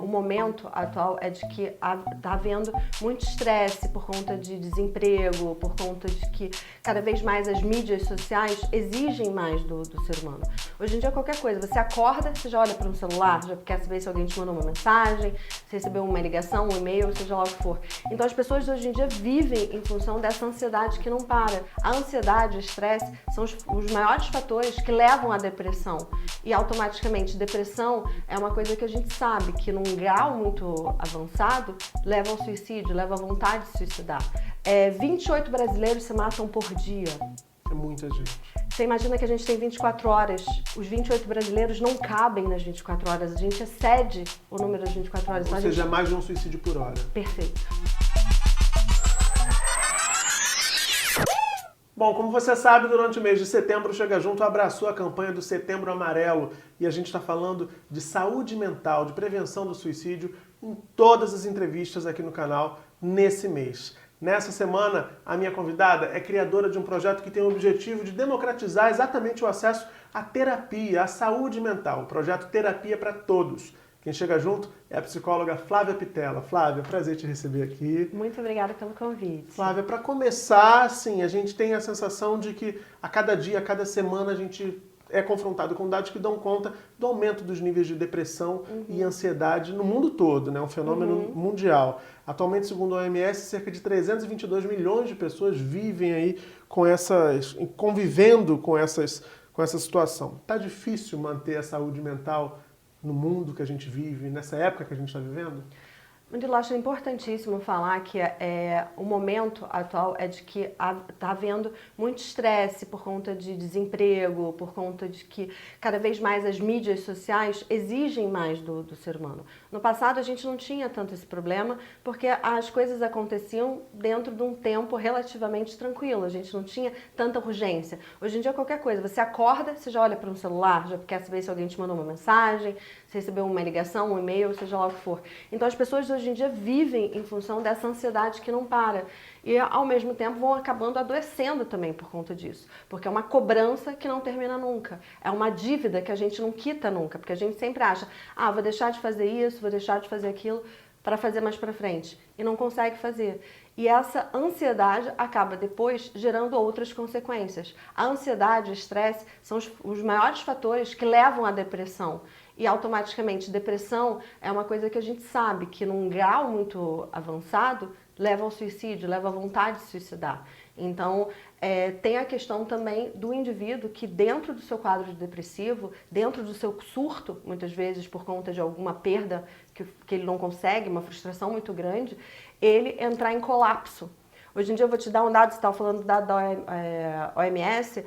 momento atual é de que está havendo muito estresse por conta de desemprego, por conta de que cada vez mais as mídias sociais exigem mais do ser humano. Hoje em dia qualquer coisa, você acorda, você já olha para um celular, já quer saber se alguém te mandou uma mensagem, se recebeu uma ligação, um e-mail, seja lá o que for. Então as pessoas hoje em dia vivem em função dessa ansiedade que não para. A ansiedade, o estresse são os maiores fatores que levam à depressão. E automaticamente, depressão é uma coisa que a gente sabe que num grau muito avançado leva ao suicídio, leva à vontade de se suicidar. 28 brasileiros se matam por dia. É muita gente. Você imagina que a gente tem 24 horas, os 28 brasileiros não cabem nas 24 horas, a gente excede o número das 24 horas. Ou seja, mais de um suicídio por hora. Perfeito. Bom, como você sabe, durante o mês de setembro, o Chega Junto abraçou a campanha do Setembro Amarelo e a gente está falando de saúde mental, de prevenção do suicídio em todas as entrevistas aqui no canal nesse mês. Nessa semana, a minha convidada é criadora de um projeto que tem o objetivo de democratizar exatamente o acesso à terapia, à saúde mental, o projeto Terapia para Todos. Quem chega junto é a psicóloga Flávia Pitella. Flávia, prazer te receber aqui. Muito obrigada pelo convite. Flávia, para começar, assim, a gente tem a sensação de que a cada dia, a cada semana, a gente é confrontado com dados que dão conta do aumento dos níveis de depressão e ansiedade no mundo todo, né? Um fenômeno mundial. Atualmente, segundo a OMS, cerca de 322 milhões de pessoas vivem aí convivendo com essa situação. Tá difícil manter a saúde mental no mundo que a gente vive, nessa época que a gente está vivendo? Eu acho importantíssimo falar que o momento atual é de que está havendo muito estresse por conta de desemprego, por conta de que cada vez mais as mídias sociais exigem mais do ser humano. No passado a gente não tinha tanto esse problema porque as coisas aconteciam dentro de um tempo relativamente tranquilo, a gente não tinha tanta urgência. Hoje em dia qualquer coisa, você acorda, você já olha para um celular, já quer saber se alguém te mandou uma mensagem, se recebeu uma ligação, um e-mail, seja lá o que for. Então as pessoas hoje em dia vivem em função dessa ansiedade que não para. E ao mesmo tempo vão acabando adoecendo também por conta disso. Porque é uma cobrança que não termina nunca. É uma dívida que a gente não quita nunca. Porque a gente sempre acha, vou deixar de fazer isso, vou deixar de fazer aquilo para fazer mais para frente. E não consegue fazer. E essa ansiedade acaba depois gerando outras consequências. A ansiedade e o estresse são os maiores fatores que levam à depressão. E automaticamente, depressão é uma coisa que a gente sabe que num grau muito avançado leva ao suicídio, leva à vontade de se suicidar. Então, tem a questão também do indivíduo que dentro do seu quadro depressivo, dentro do seu surto, muitas vezes por conta de alguma perda que ele não consegue, uma frustração muito grande, ele entrar em colapso. Hoje em dia eu vou te dar um dado, você estava falando do dado da OMS,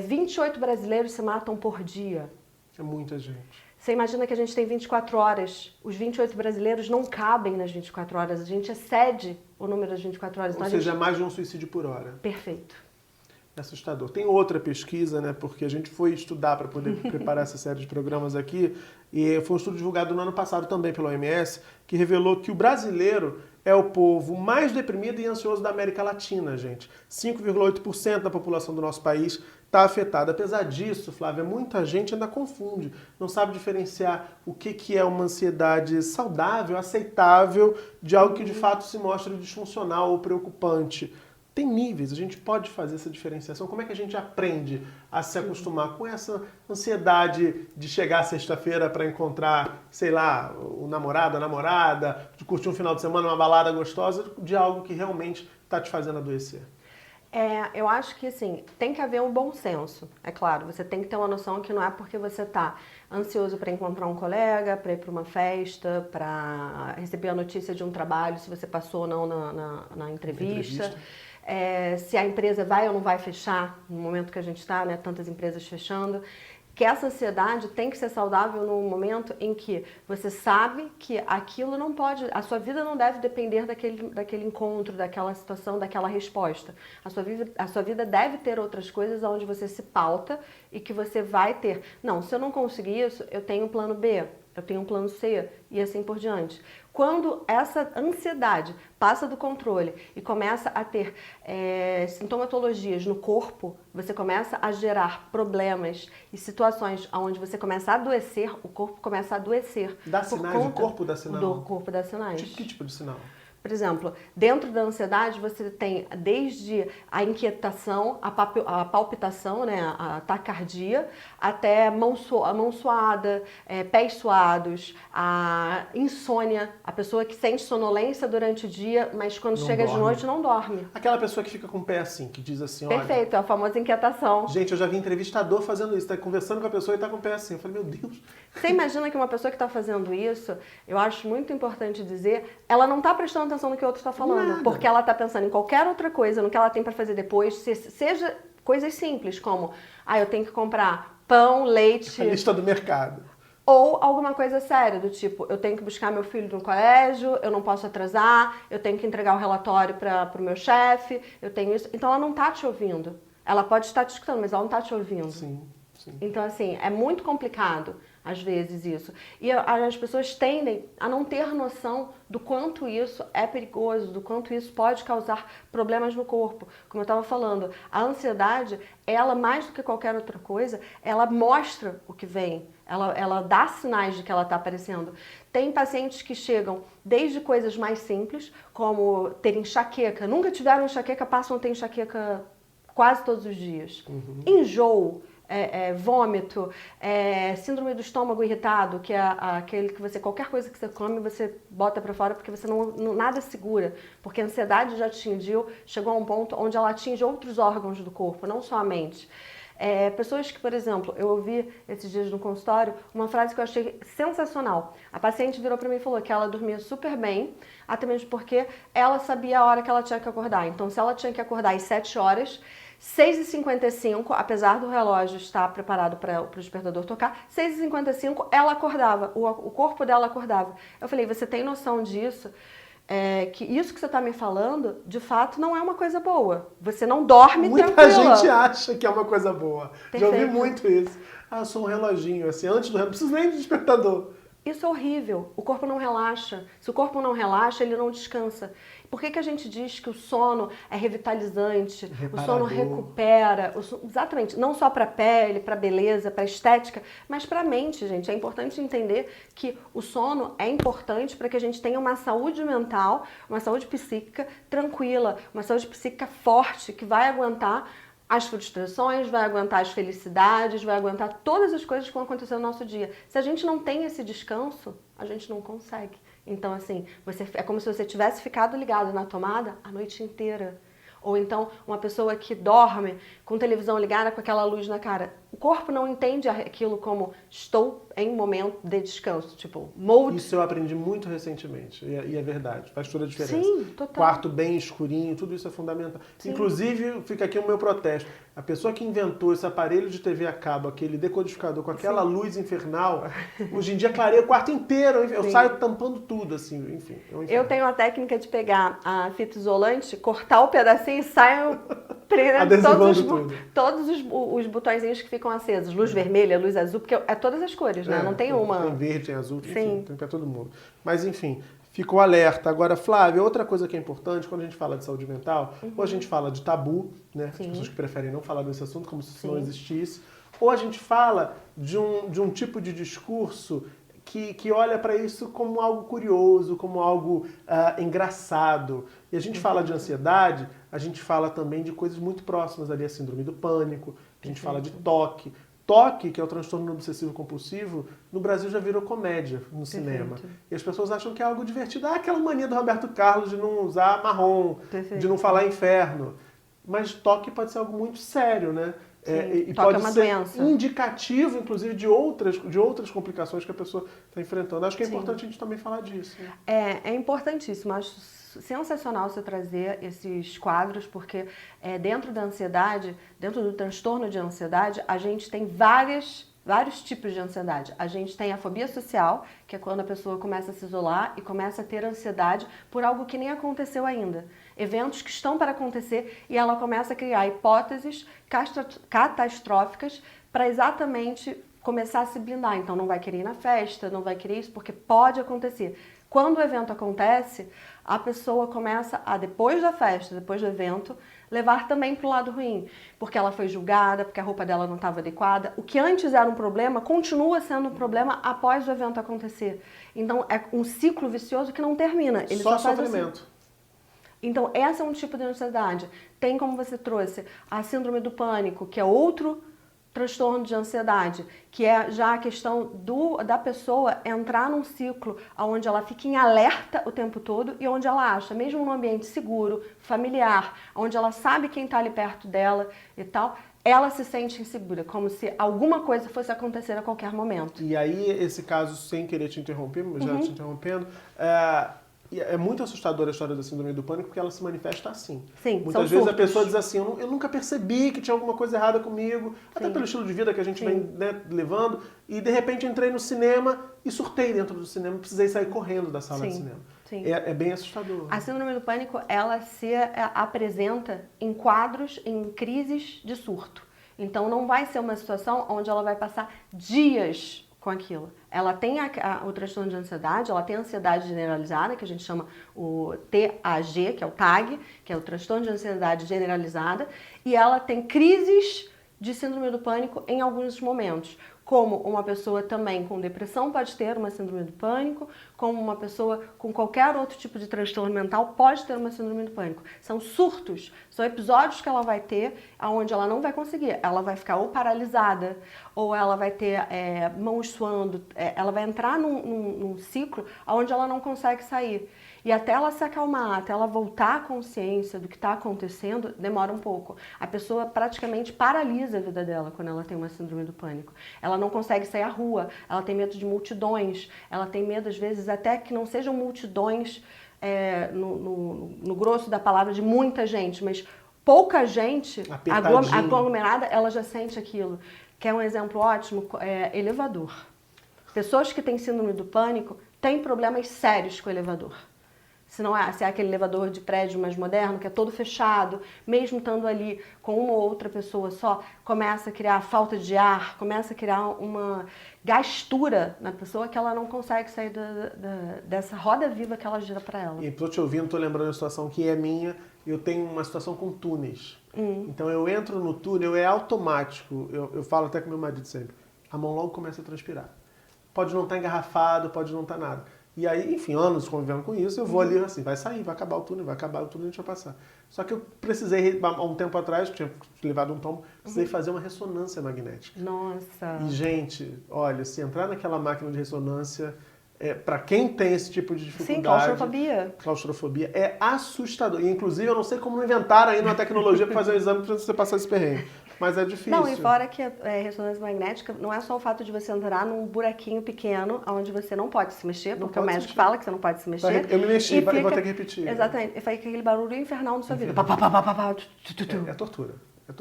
28 brasileiros se matam por dia. É muita gente. Você imagina que a gente tem 24 horas, os 28 brasileiros não cabem nas 24 horas, a gente excede o número das 24 horas. Ou seja, mais de um suicídio por hora. Perfeito. É assustador. Tem outra pesquisa, né, porque a gente foi estudar para poder preparar essa série de programas aqui, e foi um estudo divulgado no ano passado também pela OMS, que revelou que o brasileiro é o povo mais deprimido e ansioso da América Latina, gente. 5,8% da população do nosso país está afetada. Apesar disso, Flávia, muita gente ainda confunde, não sabe diferenciar o que é uma ansiedade saudável, aceitável, de algo que de fato se mostra disfuncional ou preocupante. Tem níveis, a gente pode fazer essa diferenciação. Como é que a gente aprende a se acostumar com essa ansiedade de chegar sexta-feira para encontrar, sei lá, o namorado, a namorada, de curtir um final de semana, uma balada gostosa, de algo que realmente está te fazendo adoecer? Eu acho que, assim, tem que haver um bom senso, é claro. Você tem que ter uma noção que não é porque você está ansioso para encontrar um colega, para ir para uma festa, para receber a notícia de um trabalho, se você passou ou não na entrevista. Se a empresa vai ou não vai fechar, no momento que a gente está, né, tantas empresas fechando. Que essa ansiedade tem que ser saudável no momento em que você sabe que aquilo não pode, a sua vida não deve depender daquele encontro, daquela situação, daquela resposta. A sua vida deve ter outras coisas onde você se pauta e que você vai ter. Não, se eu não conseguir isso, eu tenho um plano B. eu tenho um plano C e assim por diante. Quando essa ansiedade passa do controle e começa a ter sintomatologias no corpo, você começa a gerar problemas e situações onde você começa a adoecer, o corpo começa a adoecer. Dá sinais? O corpo dá sinal? Do corpo dá sinais. Que tipo de sinal? Por exemplo, dentro da ansiedade você tem desde a inquietação, a palpitação, né, a taquicardia, até a mão suada, pés suados, a insônia, a pessoa que sente sonolência durante o dia, mas quando chega de noite não dorme. Aquela pessoa que fica com o pé assim, que diz assim, olha... Perfeito, é a famosa inquietação. Gente, eu já vi entrevistador fazendo isso, tá conversando com a pessoa e tá com o pé assim. Eu falei, meu Deus... Você imagina que uma pessoa que está fazendo isso, eu acho muito importante dizer, ela não está prestando atenção no que o outro está falando, Nada. porque ela está pensando em qualquer outra coisa, no que ela tem para fazer depois, seja coisas simples, como, eu tenho que comprar pão, leite... A lista do mercado. Ou alguma coisa séria, do tipo, eu tenho que buscar meu filho no colégio, eu não posso atrasar, eu tenho que entregar o relatório para o meu chefe, eu tenho isso... Então ela não está te ouvindo. Ela pode estar te escutando, mas ela não está te ouvindo. Sim, sim. Então, assim, é muito complicado, às vezes, isso. E as pessoas tendem a não ter noção do quanto isso é perigoso, do quanto isso pode causar problemas no corpo. Como eu estava falando, a ansiedade, ela, mais do que qualquer outra coisa, ela mostra o que vem. Ela dá sinais de que ela está aparecendo. Tem pacientes que chegam desde coisas mais simples, como ter enxaqueca. Nunca tiveram enxaqueca, passam a ter enxaqueca quase todos os dias. Enjoo, vômito, síndrome do estômago irritado, que é aquele que você, qualquer coisa que você come, você bota para fora porque você nada segura. Porque a ansiedade já atingiu, chegou a um ponto onde ela atinge outros órgãos do corpo, não só a mente. Pessoas que, por exemplo, eu ouvi esses dias no consultório uma frase que eu achei sensacional. A paciente virou para mim e falou que ela dormia super bem, até mesmo porque ela sabia a hora que ela tinha que acordar. Então, se ela tinha que acordar às 7 horas, 6h55, apesar do relógio estar preparado para o despertador tocar, 6h55 ela acordava, o corpo dela acordava. Eu falei, você tem noção disso? Que isso que você está me falando, de fato, não é uma coisa boa. Você não dorme tranquila. Muita gente acha que é uma coisa boa. Perfeito. Já ouvi muito isso. Eu sou um reloginho, assim, antes do relógio, não preciso nem de despertador. Isso é horrível. O corpo não relaxa. Se o corpo não relaxa, ele não descansa. Por que a gente diz que o sono é revitalizante, o sono recupera? Exatamente, não só para a pele, para a beleza, para a estética, mas para a mente, gente. É importante entender que o sono é importante para que a gente tenha uma saúde mental, uma saúde psíquica tranquila, uma saúde psíquica forte, que vai aguentar as frustrações, vai aguentar as felicidades, vai aguentar todas as coisas que vão acontecer no nosso dia. Se a gente não tem esse descanso, a gente não consegue. Então, assim, é como se você tivesse ficado ligado na tomada a noite inteira. Ou então, uma pessoa que dorme com televisão ligada com aquela luz na cara. O corpo não entende aquilo como estou em momento de descanso. Tipo, mode. Isso eu aprendi muito recentemente. E é verdade. Faz toda a diferença. Sim, total. Quarto bem escurinho, tudo isso é fundamental. Sim. Inclusive, fica aqui o meu protesto. A pessoa que inventou esse aparelho de TV a cabo, aquele decodificador com aquela luz infernal, hoje em dia clareia o quarto inteiro. Eu saio tampando tudo, assim, enfim. Eu tenho a técnica de pegar a fita isolante, cortar o pedacinho e saio prendendo todos os botõezinhos que ficam acesos. Luz vermelha, luz azul, porque é todas as cores, né? Não tem uma... Tem verde, tem azul, enfim, tem pra todo mundo. Mas, enfim... Ficou alerta. Agora, Flávia, outra coisa que é importante, quando a gente fala de saúde mental, ou a gente fala de tabu, né? As pessoas que preferem não falar desse assunto como se isso não existisse, ou a gente fala de um tipo de discurso que olha para isso como algo curioso, como algo engraçado. E a gente fala de ansiedade, a gente fala também de coisas muito próximas ali, a síndrome do pânico, a gente fala de toque. Toque, que é o transtorno obsessivo-compulsivo, no Brasil já virou comédia no cinema. E as pessoas acham que é algo divertido. Aquela mania do Roberto Carlos de não usar marrom, de não falar inferno. Mas toque pode ser algo muito sério, né? E pode ser doença. Indicativo, inclusive, de outras complicações que a pessoa está enfrentando. Acho que é importante a gente também falar disso. Né? É importantíssimo. Acho sensacional você trazer esses quadros, porque dentro da ansiedade, dentro do transtorno de ansiedade, a gente tem vários tipos de ansiedade. A gente tem a fobia social, que é quando a pessoa começa a se isolar e começa a ter ansiedade por algo que nem aconteceu ainda. Eventos que estão para acontecer e ela começa a criar hipóteses catastróficas para exatamente começar a se blindar. Então não vai querer ir na festa, não vai querer isso, porque pode acontecer. Quando o evento acontece, a pessoa começa a, depois da festa, depois do evento, levar também para o lado ruim. Porque ela foi julgada, porque a roupa dela não estava adequada. O que antes era um problema, continua sendo um problema após o evento acontecer. Então é um ciclo vicioso que não termina. Ele Só faz sofrimento. assim. Então, essa é um tipo de ansiedade. Tem, como você trouxe, a síndrome do pânico, que é outro transtorno de ansiedade, que é já a questão da pessoa entrar num ciclo onde ela fica em alerta o tempo todo e onde ela acha, mesmo num ambiente seguro, familiar, onde ela sabe quem está ali perto dela e tal, ela se sente insegura, como se alguma coisa fosse acontecer a qualquer momento. E aí, esse caso, sem querer te interromper, mas já te interrompendo, é muito assustadora a história da síndrome do pânico, porque ela se manifesta assim. Sim, muitas vezes a pessoa diz assim, eu nunca percebi que tinha alguma coisa errada comigo, até pelo estilo de vida que a gente vem, né, levando, e de repente entrei no cinema e surtei dentro do cinema, precisei sair correndo da sala de cinema. Sim. É bem assustador. A síndrome do pânico, ela se apresenta em quadros, em crises de surto. Então não vai ser uma situação onde ela vai passar dias com aquilo. Ela tem o transtorno de ansiedade, ela tem a ansiedade generalizada, que a gente chama o TAG, que é o TAG, que é o transtorno de ansiedade generalizada, e ela tem crises de síndrome do pânico em alguns momentos. Como uma pessoa também com depressão pode ter uma síndrome do pânico, como uma pessoa com qualquer outro tipo de transtorno mental pode ter uma síndrome do pânico. São surtos, são episódios que ela vai ter onde ela não vai conseguir. Ela vai ficar ou paralisada, ou ela vai ter mãos suando, ela vai entrar num ciclo onde ela não consegue sair. E até ela se acalmar, até ela voltar à consciência do que está acontecendo, demora um pouco. A pessoa praticamente paralisa a vida dela quando ela tem uma síndrome do pânico. Ela não consegue sair à rua, ela tem medo de multidões, ela tem medo, às vezes, até que não sejam multidões no grosso da palavra de muita gente, mas pouca gente aglomerada, ela já sente aquilo. Que é um exemplo ótimo, elevador. Pessoas que têm síndrome do pânico têm problemas sérios com o elevador. Se é aquele elevador de prédio mais moderno, que é todo fechado, mesmo estando ali com uma ou outra pessoa só, começa a criar falta de ar, começa a criar uma gastura na pessoa que ela não consegue sair dessa roda viva que ela gira para ela. E tô te ouvindo, tô lembrando a situação que é minha, eu tenho uma situação com túneis. Então eu entro no túnel, é automático, eu falo até com meu marido sempre, a mão logo começa a transpirar. Pode não estar engarrafado, pode não estar nada. E aí, enfim, anos convivendo com isso, eu vou ali assim, vai sair, vai acabar o túnel, a gente vai passar. Só que eu precisei, há um tempo atrás, tinha levado um tombo, precisei fazer uma ressonância magnética. Nossa! E, gente, olha, se entrar naquela máquina de ressonância, para quem tem esse tipo de dificuldade... Sim, claustrofobia, é assustador. E, inclusive, eu não sei como não inventaram ainda uma tecnologia para fazer um exame para você passar esse perrengue. Mas é difícil. Não, e fora que a ressonância magnética não é só o fato de você entrar num buraquinho pequeno onde você não pode se mexer, porque o médico fala que você não pode se mexer. Eu me mexi, vou ter que repetir. Exatamente, e faz aquele barulho infernal na sua vida. É tortura.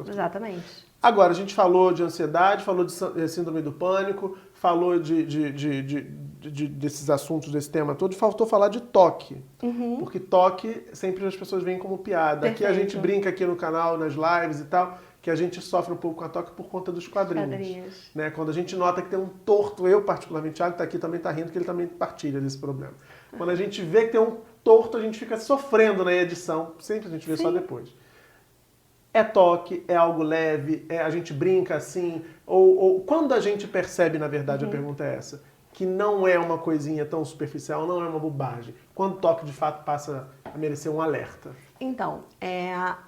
Exatamente. Agora, a gente falou de ansiedade, falou de síndrome do pânico, falou desses assuntos, desse tema todo, faltou falar de toque. Porque toque sempre as pessoas veem como piada. Perfeito. Aqui a gente brinca aqui no canal, nas lives e tal, que a gente sofre um pouco com a toque por conta dos quadrinhos. Né? Quando a gente nota que tem um torto, eu particularmente, Thiago está aqui, também está rindo, que ele também partilha desse problema. Quando a gente vê que tem um torto, a gente fica sofrendo na edição, sempre a gente vê só depois. É toque, é algo leve, a gente brinca assim, ou quando a gente percebe, na verdade, a pergunta é essa, que não é uma coisinha tão superficial, não é uma bobagem, quando o toque de fato passa a merecer um alerta? Então,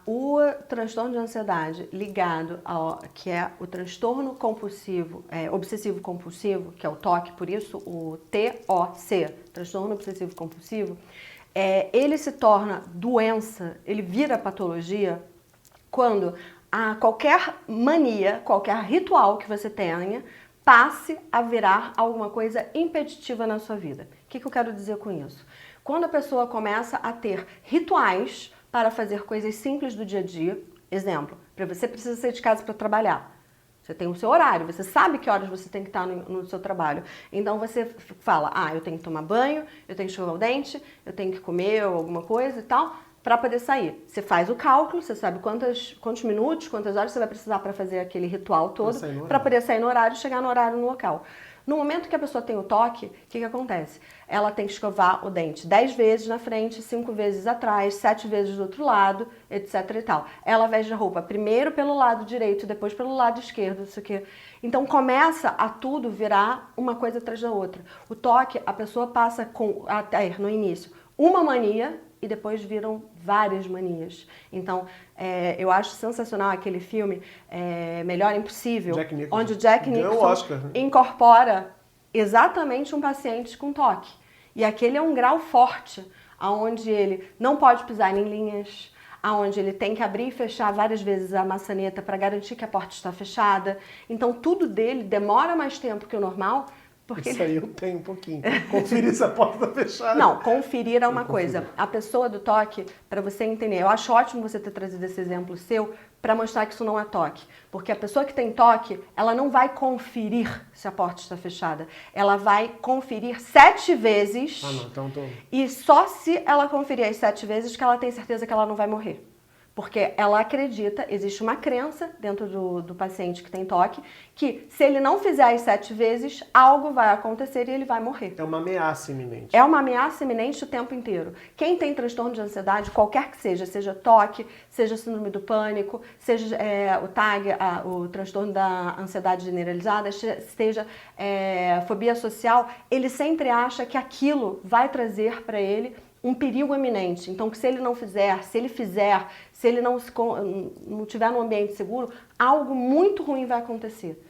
o transtorno de ansiedade ligado ao que é o transtorno compulsivo, obsessivo-compulsivo, que é o TOC, por isso o TOC, transtorno obsessivo-compulsivo, ele se torna doença, ele vira patologia quando qualquer mania, qualquer ritual que você tenha, passe a virar alguma coisa impeditiva na sua vida. O que eu quero dizer com isso? Quando a pessoa começa a ter rituais para fazer coisas simples do dia a dia, exemplo, você precisa sair de casa para trabalhar. Você tem o seu horário, você sabe que horas você tem que estar no seu trabalho. Então você fala, eu tenho que tomar banho, eu tenho que escovar o dente, eu tenho que comer alguma coisa e tal. para poder sair. Você faz o cálculo, você sabe quantos minutos, quantas horas você vai precisar para fazer aquele ritual todo, para poder sair no horário e chegar no horário no local. No momento que a pessoa tem o toque, o que acontece? Ela tem que escovar o dente 10 vezes na frente, 5 vezes atrás, 7 vezes do outro lado, etc e tal. Ela veste a roupa primeiro pelo lado direito, depois pelo lado esquerdo, isso aqui. Então começa a tudo virar uma coisa atrás da outra. O toque, a pessoa passa até no início uma mania e depois viram várias manias. Então, eu acho sensacional aquele filme Melhor Impossível, onde o Jack Nicholson incorpora exatamente um paciente com toque. E aquele é um grau forte, onde ele não pode pisar em linhas, onde ele tem que abrir e fechar várias vezes a maçaneta para garantir que a porta está fechada. Então, tudo dele demora mais tempo que o normal. Porque isso aí eu tenho um pouquinho. Conferir se a porta está fechada. Não, conferir é uma coisa. A pessoa do toque, para você entender, eu acho ótimo você ter trazido esse exemplo seu para mostrar que isso não é toque. Porque a pessoa que tem toque, ela não vai conferir se a porta está fechada. Ela vai conferir 7 vezes. Ah, não, então tô... E só se ela conferir as 7 vezes que ela tem certeza que ela não vai morrer. Porque ela acredita, existe uma crença dentro do paciente que tem toque, que se ele não fizer as 7 vezes, algo vai acontecer e ele vai morrer. É uma ameaça iminente. É uma ameaça iminente o tempo inteiro. Quem tem transtorno de ansiedade, qualquer que seja toque, seja síndrome do pânico, seja o TAG, o transtorno da ansiedade generalizada, seja fobia social, ele sempre acha que aquilo vai trazer para ele um perigo iminente. Então, que se ele não fizer, se ele fizer, se ele não estiver num ambiente seguro, algo muito ruim vai acontecer.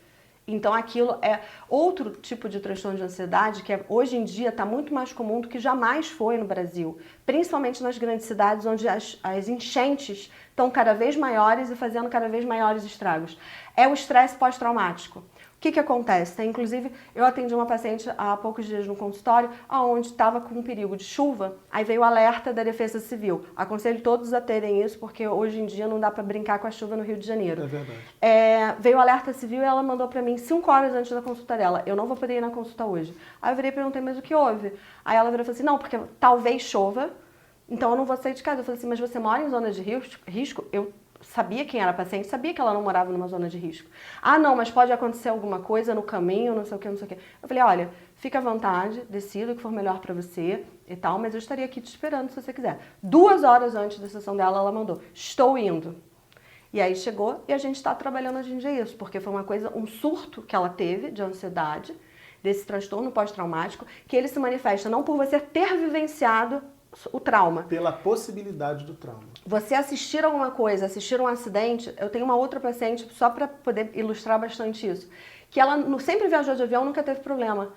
Então, aquilo é outro tipo de transtorno de ansiedade que hoje em dia está muito mais comum do que jamais foi no Brasil. Principalmente nas grandes cidades, onde as enchentes estão cada vez maiores e fazendo cada vez maiores estragos. É o estresse pós-traumático. O que acontece? Inclusive, eu atendi uma paciente há poucos dias no consultório, onde estava com um perigo de chuva, aí veio o alerta da Defesa Civil. Aconselho todos a terem isso, porque hoje em dia não dá para brincar com a chuva no Rio de Janeiro. É verdade. Veio o alerta civil e ela mandou para mim 5 horas antes da consulta dela. Eu não vou poder ir na consulta hoje. Aí eu virei e perguntei, mas o que houve? Aí ela virou e falou assim, não, porque talvez chova, então eu não vou sair de casa. Eu falei assim, mas você mora em zona de risco? Eu sabia quem era a paciente, sabia que ela não morava numa zona de risco. Ah, não, mas pode acontecer alguma coisa no caminho, não sei o que, não sei o que. Eu falei, olha, fica à vontade, decida o que for melhor pra você e tal, mas eu estaria aqui te esperando se você quiser. 2 horas antes da sessão dela, ela mandou, estou indo. E aí chegou e a gente está trabalhando hoje em dia isso, porque foi uma coisa, um surto que ela teve de ansiedade, desse transtorno pós-traumático, que ele se manifesta não por você ter vivenciado o trauma. Pela possibilidade do trauma. Você assistir alguma coisa, assistir um acidente, eu tenho uma outra paciente, só para poder ilustrar bastante isso, que ela sempre viajou de avião, nunca teve problema.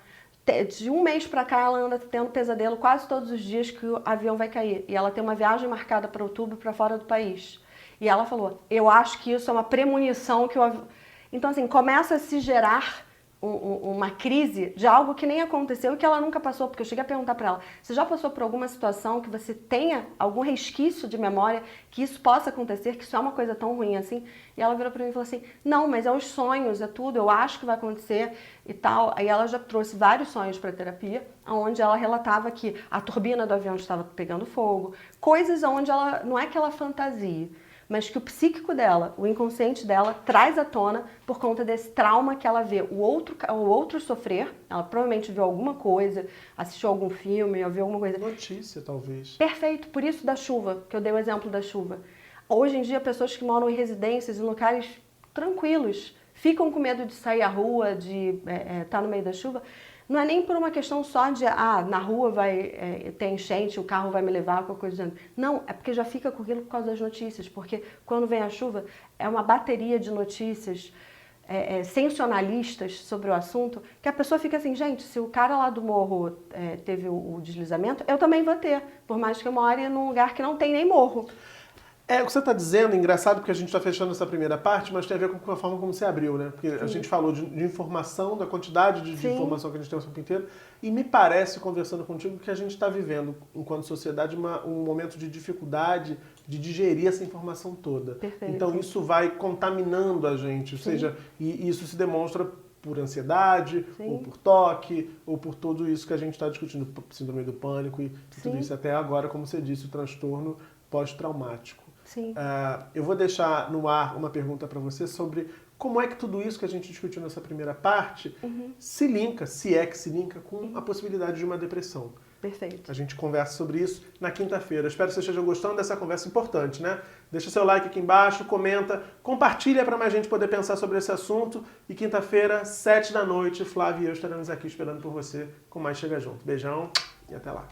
De um mês para cá, ela anda tendo pesadelo quase todos os dias que o avião vai cair. E ela tem uma viagem marcada para outubro para fora do país. E ela falou, eu acho que isso é uma premonição que o avião... Então, assim, começa a se gerar uma crise de algo que nem aconteceu e que ela nunca passou, porque eu cheguei a perguntar para ela, você já passou por alguma situação que você tenha algum resquício de memória que isso possa acontecer, que isso é uma coisa tão ruim assim? E ela virou para mim e falou assim, não, mas é os sonhos, é tudo, eu acho que vai acontecer e tal. Aí ela já trouxe vários sonhos para terapia, onde ela relatava que a turbina do avião estava pegando fogo, coisas onde ela, não é que ela fantasia, mas que o psíquico dela, o inconsciente dela, traz à tona por conta desse trauma que ela vê o outro sofrer. Ela provavelmente viu alguma coisa, assistiu algum filme, ou viu alguma coisa. Notícia, talvez. Perfeito, por isso da chuva, que eu dei o exemplo da chuva. Hoje em dia, pessoas que moram em residências, em locais tranquilos, ficam com medo de sair à rua, de estar no meio da chuva. Não é nem por uma questão só de, na rua vai ter enchente, o carro vai me levar, qualquer coisa do gênero. Não, é porque já fica com aquilo por causa das notícias, porque quando vem a chuva, é uma bateria de notícias sensacionalistas sobre o assunto, que a pessoa fica assim, gente, se o cara lá do morro teve o deslizamento, eu também vou ter, por mais que eu more num lugar que não tem nem morro. O que você está dizendo, engraçado, porque a gente está fechando essa primeira parte, mas tem a ver com a forma como você abriu, né? Porque a gente falou de informação, da quantidade de informação que a gente tem o tempo inteiro, e me parece, conversando contigo, que a gente está vivendo, enquanto sociedade, um momento de dificuldade de digerir essa informação toda. Perfeito. Então isso vai contaminando a gente, ou seja, e isso se demonstra por ansiedade, ou por toque, ou por tudo isso que a gente está discutindo, síndrome do pânico e tudo isso, até agora, como você disse, o transtorno pós-traumático. Sim. Eu vou deixar no ar uma pergunta para você sobre como é que tudo isso que a gente discutiu nessa primeira parte se linka, se é que se linka, com a possibilidade de uma depressão. Perfeito. A gente conversa sobre isso na quinta-feira. Espero que você esteja gostando dessa conversa importante, né? Deixa seu like aqui embaixo, comenta, compartilha para mais gente poder pensar sobre esse assunto. E quinta-feira, 7 da noite, Flávio e eu estaremos aqui esperando por você com mais Chega Junto. Beijão e até lá.